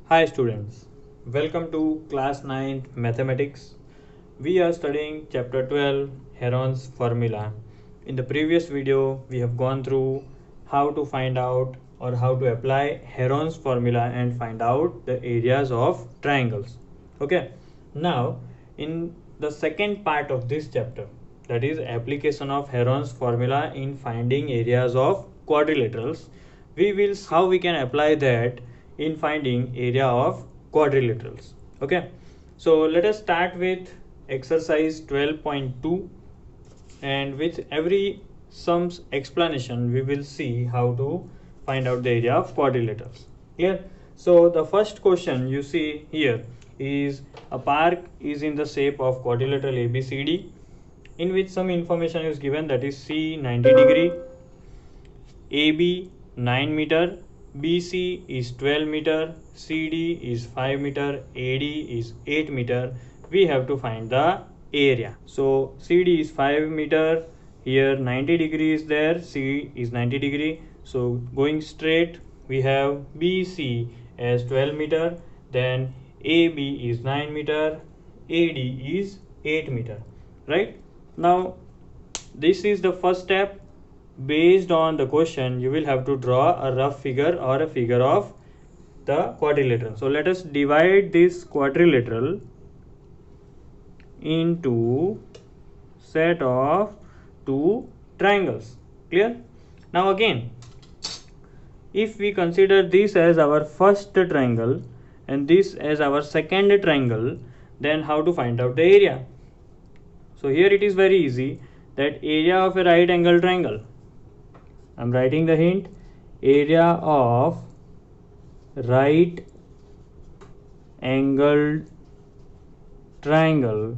Hi students, welcome to class 9 mathematics. We are studying chapter 12 Heron's formula. In the previous video we have gone through how to find out or how to apply Heron's formula and find out the areas of triangles. Okay, now in the second part of this chapter, that is application of Heron's formula in finding areas of quadrilaterals, we will see how we can apply that in finding area of quadrilaterals. Okay, so let us start with exercise 12.2, and with every sums explanation we will see how to find out the area of quadrilaterals. Here, so the first question you see here is a park is in the shape of quadrilateral ABCD, in which some information is given, that is C 90 degree, AB 9 meter, BC is 12 meter, CD is 5 meter, AD is 8 meter. We have to find the area. So CD is 5 meter, here 90 degree is there, C is 90 degree. So going straight, we have BC as 12 meter, then AB is 9 meter, AD is 8 meter, right? Now this is the first step. Based on the question, you will have to draw a rough figure or a figure of the quadrilateral. So let us divide this quadrilateral into set of two triangles. Clear? Now again, if we consider this as our first triangle and this as our second triangle, then how to find out the area? So here it is very easy, that area of a right angle triangle, I'm writing the hint, area of right angled triangle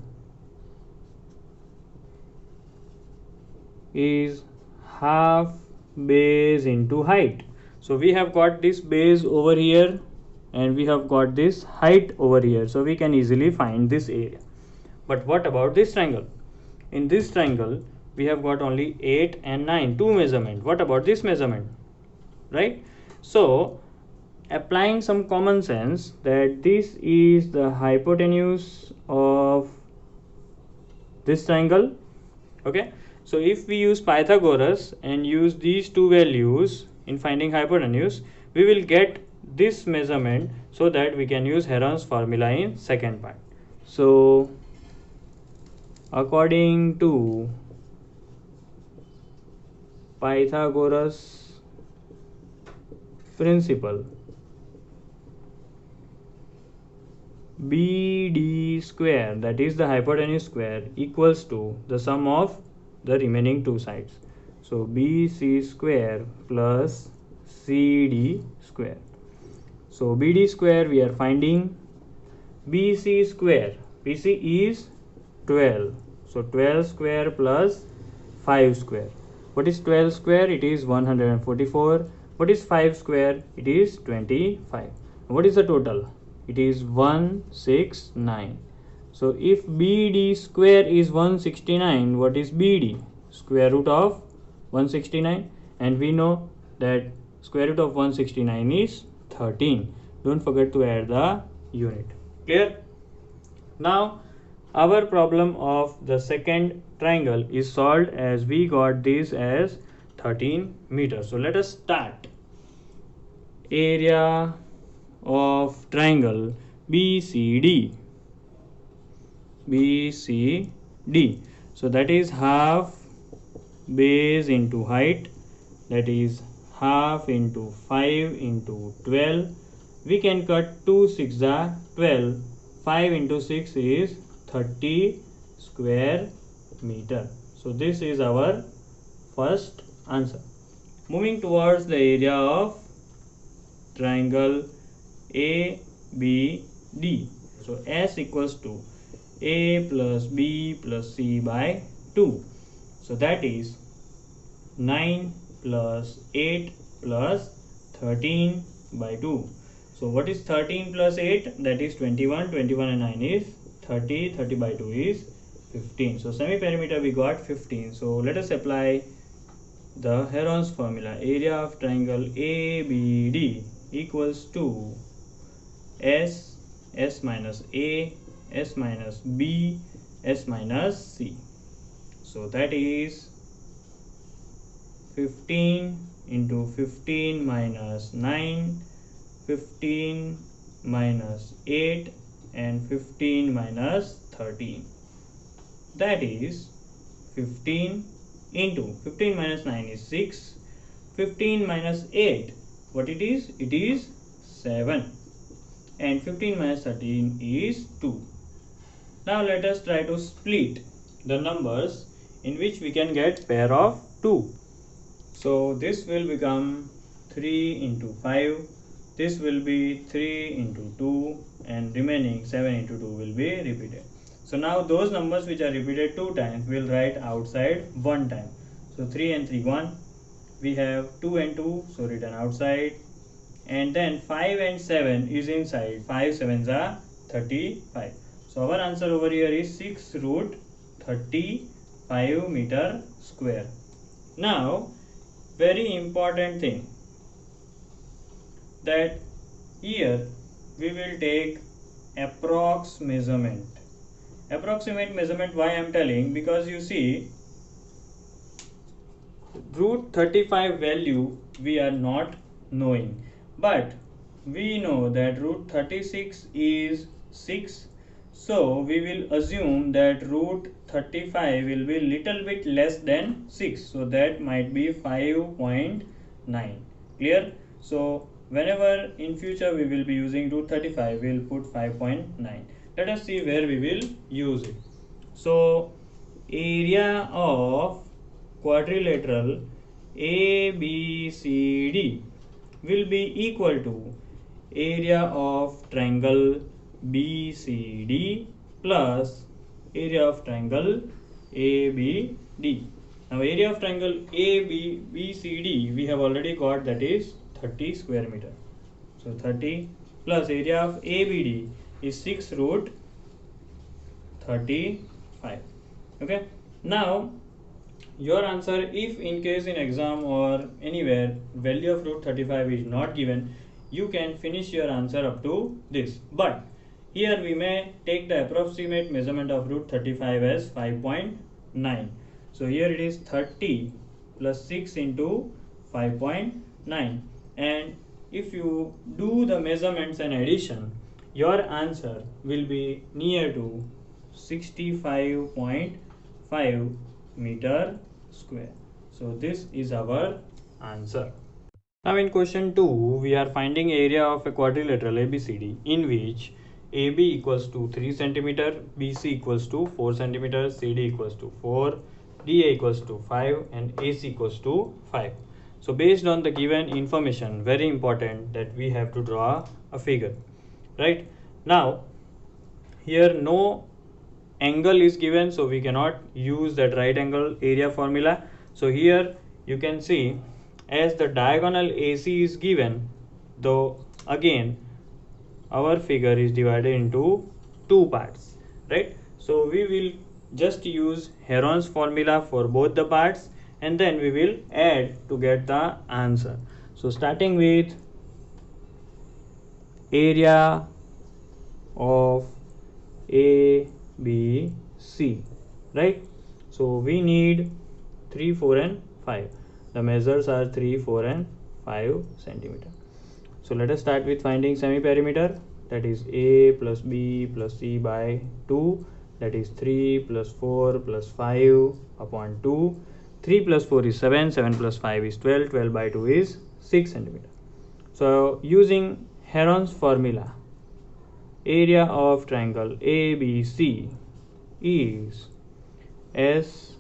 is half base into height. So we have got this base over here and we have got this height over here, so we can easily find this area. But what about this triangle? In this triangle we have got only 8 and 9, two measurement. What about this measurement, right? So applying some common sense, that this is the hypotenuse of this triangle. Okay, so if we use Pythagoras and use these two values in finding hypotenuse, we will get this measurement, so that we can use Heron's formula in second part. So according to Pythagoras principle, BD square, that is the hypotenuse square, equals to the sum of the remaining two sides. So BC square plus CD square. So BD square we are finding, BC square, BC is 12, so 12 square plus 5 square. What is 12 square? It is 144. What is 5 square? It is 25. What is the total? It is 169. So if BD square is 169, what is BD? Square root of 169, and we know that square root of 169 is 13. Don't forget to add the unit. Clear? Now our problem of the second triangle is solved, as we got this as 13 meters. So let us start. Area of triangle BCD. BCD. So that is half base into height, that is half into 5 into 12. We can cut 2 6 are 12. 5 into 6 is 30 square meter. So this is our first answer. Moving towards the area of triangle ABD. So S equals to A plus B plus C by 2. So that is 9 plus 8 plus 13 by 2. So what is 13 plus 8? That is 21. 21 and 9 is 30. 30 by 2 is 15. So semi-perimeter we got 15. So let us apply the Heron's formula. Area of triangle ABD equals to S, S minus A, S minus B, S minus C. So that is 15 into 15 minus 9, 15 minus 8 and 15 minus 13. That is 15 into 15 minus 9 is 6, 15 minus 8, what it is? It is 7, and 15 minus 13 is 2. Now let us try to split the numbers in which we can get pair of 2. So this will become 3 into 5, this will be 3 into 2, and remaining 7 into 2 will be repeated. So now those numbers which are repeated 2 times we'll write outside 1 time. So 3 and 3 1, we have 2 and 2, so written outside, and then 5 and 7 is inside. 5 7s are 35. So our answer over here is 6 root 35 meter square. Now very important thing, that here we will take approx measurement. Approximate measurement, why I am telling, because you see root 35 value we are not knowing, but we know that root 36 is 6, so we will assume that root 35 will be little bit less than 6, so that might be 5.9. Clear? So whenever in future we will be using root 35, we will put 5.9. Let us see where we will use it. So area of quadrilateral ABCD will be equal to area of triangle BCD plus area of triangle ABD. Now area of triangle ABCD we have already got, that is 30 square meter. So 30 plus area of ABD is 6 root 35. Okay. Now your answer, if in case in exam or anywhere value of root 35 is not given, you can finish your answer up to this. But here we may take the approximate measurement of root 35 as 5.9. So here it is 30 plus 6 into 5.9, and if you do the measurements and addition, your answer will be near to 65.5 meter square. So this is our answer. Now in question 2 we are finding area of a quadrilateral ABCD in which AB equals to 3 cm, BC equals to 4 cm, CD equals to 4, DA equals to 5 and AC equals to 5. So based on the given information, very important that we have to draw a figure, right? Now here no angle is given, so we cannot use that right angle area formula. So here you can see, as the diagonal AC is given, though again our figure is divided into 2 parts, right? So we will just use Heron's formula for both the parts, and then we will add to get the answer. So starting with area of ABC, right? So we need 3, 4 and 5. The measures are 3, 4 and 5 centimeter. So let us start with finding semi-perimeter, that is A plus B plus C by 2, that is 3 plus 4 plus 5 upon 2. 3 plus 4 is 7, 7 plus 5 is 12, 12 by 2 is 6 centimeter. So using Heron's formula, area of triangle ABC is S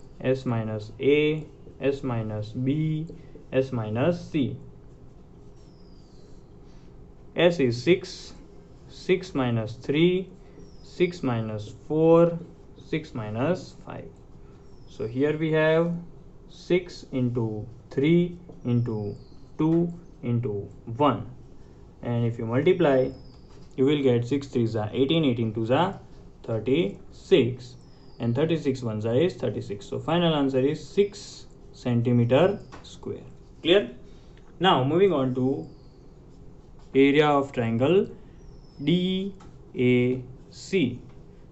minus A, S minus B, S minus C. S is 6, 6 minus 3, 6 minus 4, 6 minus 5. So here we have 6 into 3 into 2 into 1, and if you multiply you will get 6 3s are 18, 18 2s are 36, and 36 1s are is 36. So final answer is 6 centimeter square. Clear? Now moving on to area of triangle DAC.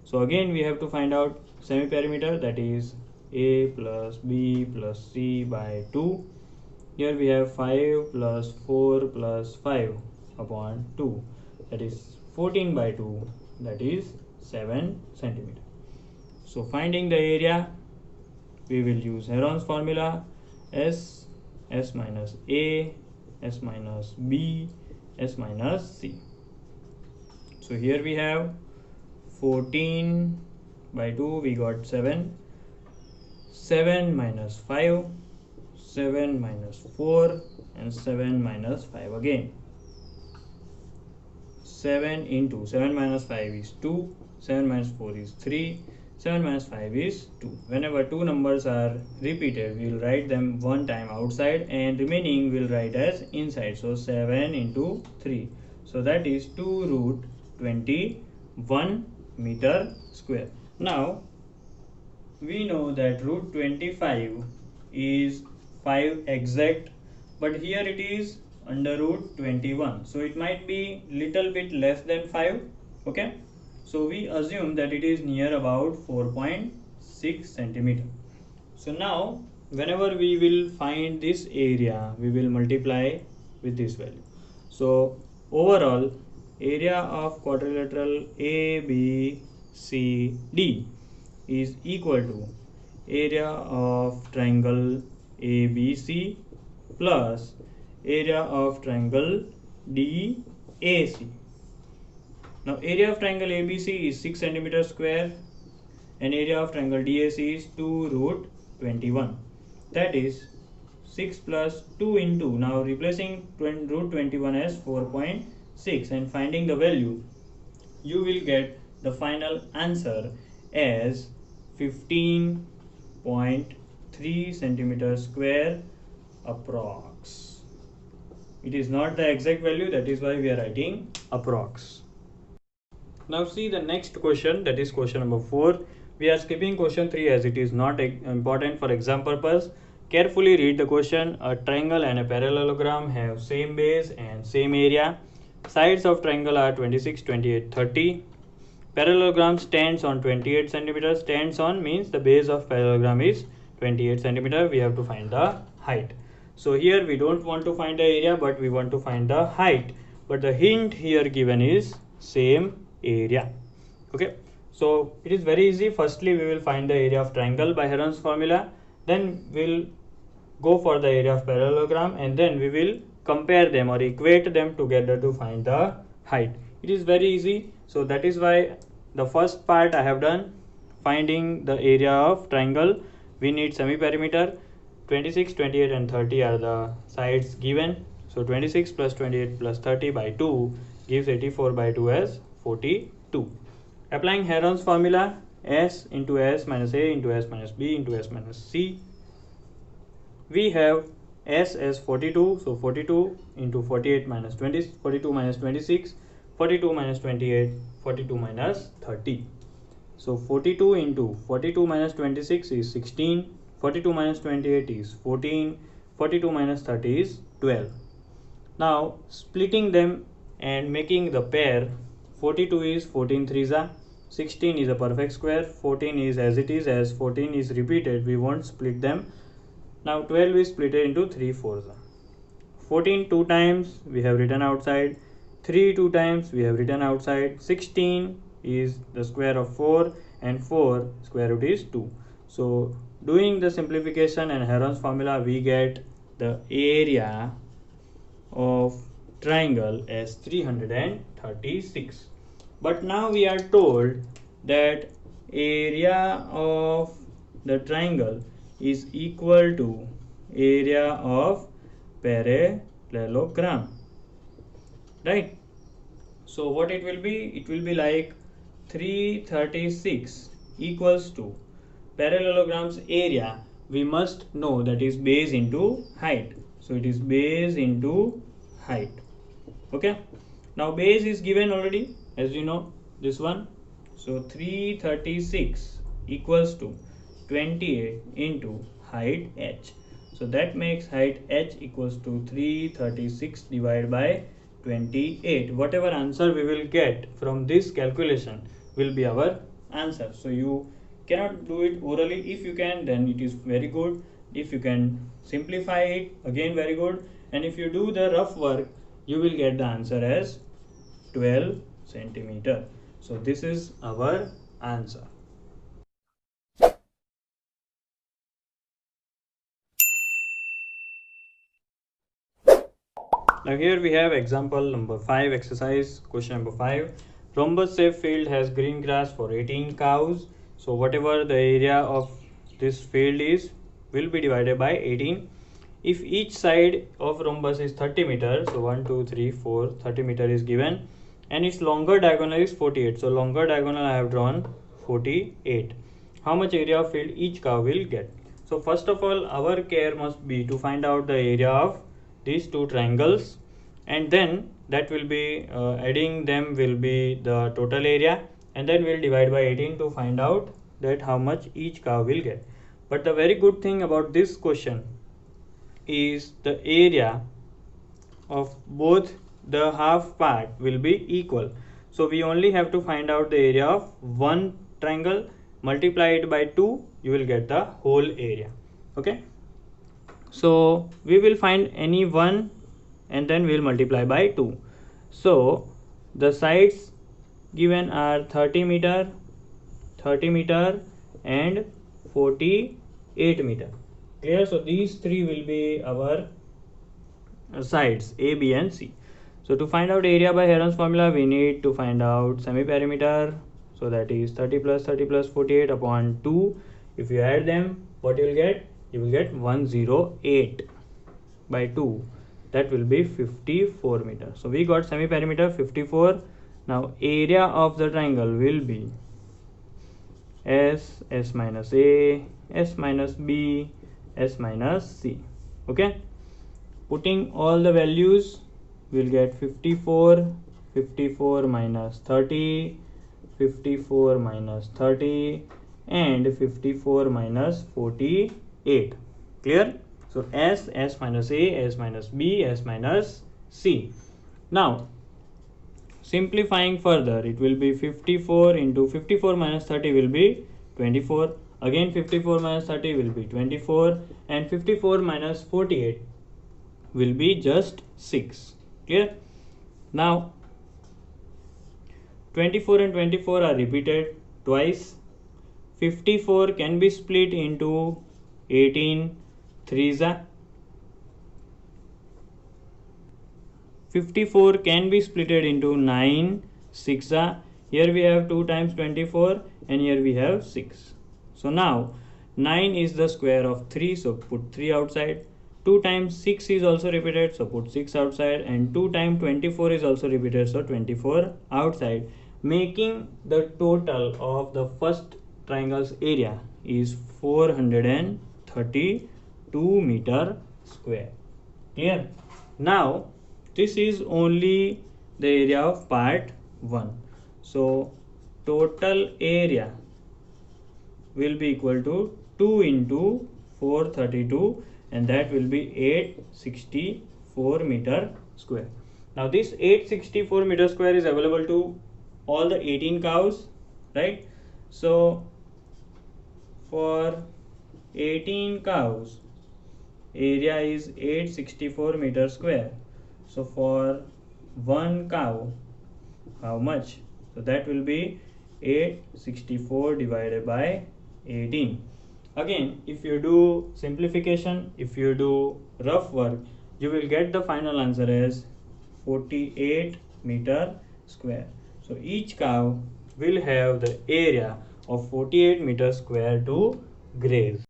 So again we have to find out semi-perimeter, that is A plus B plus C by 2. Here we have 5 plus 4 plus 5 upon 2, that is 14 by 2, that is 7 centimeter. So finding the area, we will use Heron's formula, S minus A, S minus B, S minus C. So here we have 14 by 2, we got 7, 7 minus 5, 7 minus 4, and 7 minus 5 again. 7 into 7 minus 5 is 2, 7 minus 4 is 3, 7 minus 5 is 2. Whenever two numbers are repeated, we will write them one time outside and remaining we will write as inside. So 7 into 3. So that is 2 root 21 meter square. Now we know that root 25 is 5 exact, but here it is under root 21, so it might be little bit less than 5. Okay, so we assume that it is near about 4.6 centimeter. So now whenever we will find this area, we will multiply with this value. So overall area of quadrilateral ABCD is equal to area of triangle ABC plus area of triangle DAC. Now area of triangle ABC is 6 centimeter square and area of triangle DAC is 2 root 21. That is 6 plus 2 into, now replacing root 21 as 4.6 and finding the value, you will get the final answer as 15.3 centimeter square approx. It is not the exact value, that is why we are writing approx. Now see the next question, that is question number 4. We are skipping question 3 as it is not important for exam purpose. Carefully read the question. A triangle and a parallelogram have same base and same area. Sides of triangle are 26, 28, 30. Parallelogram stands on 28 centimeters. Stands on means the base of parallelogram is 28 centimeter. We have to find the height. So here we don't want to find the area, but we want to find the height. But the hint here given is same area. Okay, so it is very easy. Firstly we will find the area of triangle by Heron's formula, then we'll go for the area of parallelogram, and then we will compare them or equate them together to find the height. It is very easy. So that is why the first part I have done, finding the area of triangle. We need semi-perimeter. 26, 28 and 30 are the sides given. So 26 plus 28 plus 30 by 2 gives 84 by 2 as 42. Applying Heron's formula, S into S minus A into S minus B into S minus C. We have S as 42, so 42 into 48 minus 20, 42 minus 26, 42 minus 28, 42 minus 30. So 42 into 42 minus 26 is 16, 42 minus 28 is 14, 42 minus 30 is 12. Now splitting them and making the pair, 42 is 14 threes are, 16 is a perfect square, 14 is as it is, as 14 is repeated, we won't split them. Now 12 is split into 3 fours. 14 2 times we have written outside, 3 2 times we have written outside, 16 is the square of 4 and 4 square root is 2. So doing the simplification and Heron's formula, we get the area of triangle as 336. But now we are told that area of the triangle is equal to area of parallelogram, right? So what it will be? It will be like 336 equals to parallelogram's area. We must know that is base into height. So it is base into height. Okay. Now base is given already, as you know, this one. So 336 equals to 28 into height h. So that makes height h equals to 336 divided by 28. Whatever answer we will get from this calculation will be our answer. So you cannot do it orally. If you can, then it is very good. If you can simplify it, again very good. And if you do the rough work, you will get the answer as 12 centimeter. So this is our answer. Now here we have example number 5, exercise question number 5. Rhombus shaped field has green grass for 18 cows. So whatever the area of this field is will be divided by 18. If each side of rhombus is 30 meter, so 1, 2, 3, 4, 30 meter is given, and its longer diagonal is 48. So longer diagonal I have drawn 48. How much area of field each cow will get? So first of all, our care must be to find out the area of these two triangles, and then that will be adding them will be the total area, and then we'll divide by 18 to find out that how much each cow will get. But the very good thing about this question is the area of both the half part will be equal. So we only have to find out the area of one triangle, multiply it by 2, you will get the whole area. Okay, so we will find any one and then we will multiply by 2. So the sides given are 30 meter and 48 meter. Clear? So these three will be our sides A, B and C. So to find out area by Heron's formula, we need to find out semi-perimeter. So that is 30 plus 48 upon 2. If you add them, what you will get? You will get 108 by 2. That will be 54 meter. So we got semi-perimeter 54. Now area of the triangle will be S minus A, S minus B, S minus C. Okay, putting all the values, we'll get 54 minus 30, 54 minus 30 and 54 minus 48. Clear? So S minus A, S minus B, S minus C. Now simplifying further, it will be 54 into 54 minus 30 will be 24. Again 54 minus 30 will be 24, and 54 minus 48 will be just 6. Clear? Now 24 and 24 are repeated twice. 54 can be split into 18 threes. 54 can be splitted into 9 6. Here we have 2 times 24 and here we have 6. So now 9 is the square of 3, so put 3 outside. 2 times 6 is also repeated, so put 6 outside, and 2 times 24 is also repeated, so 24 outside, making the total of the first triangle's area is 432 meter square. Clear? Now this is only the area of part 1. So total area will be equal to 2 into 432, and that will be 864 meter square. Now this 864 meter square is available to all the 18 cows, right? So for 18 cows, area is 864 meter square. So for one cow, how much? So that will be 864 divided by 18. Again, if you do simplification, if you do rough work, you will get the final answer as 48 meter square. So each cow will have the area of 48 meter square to graze.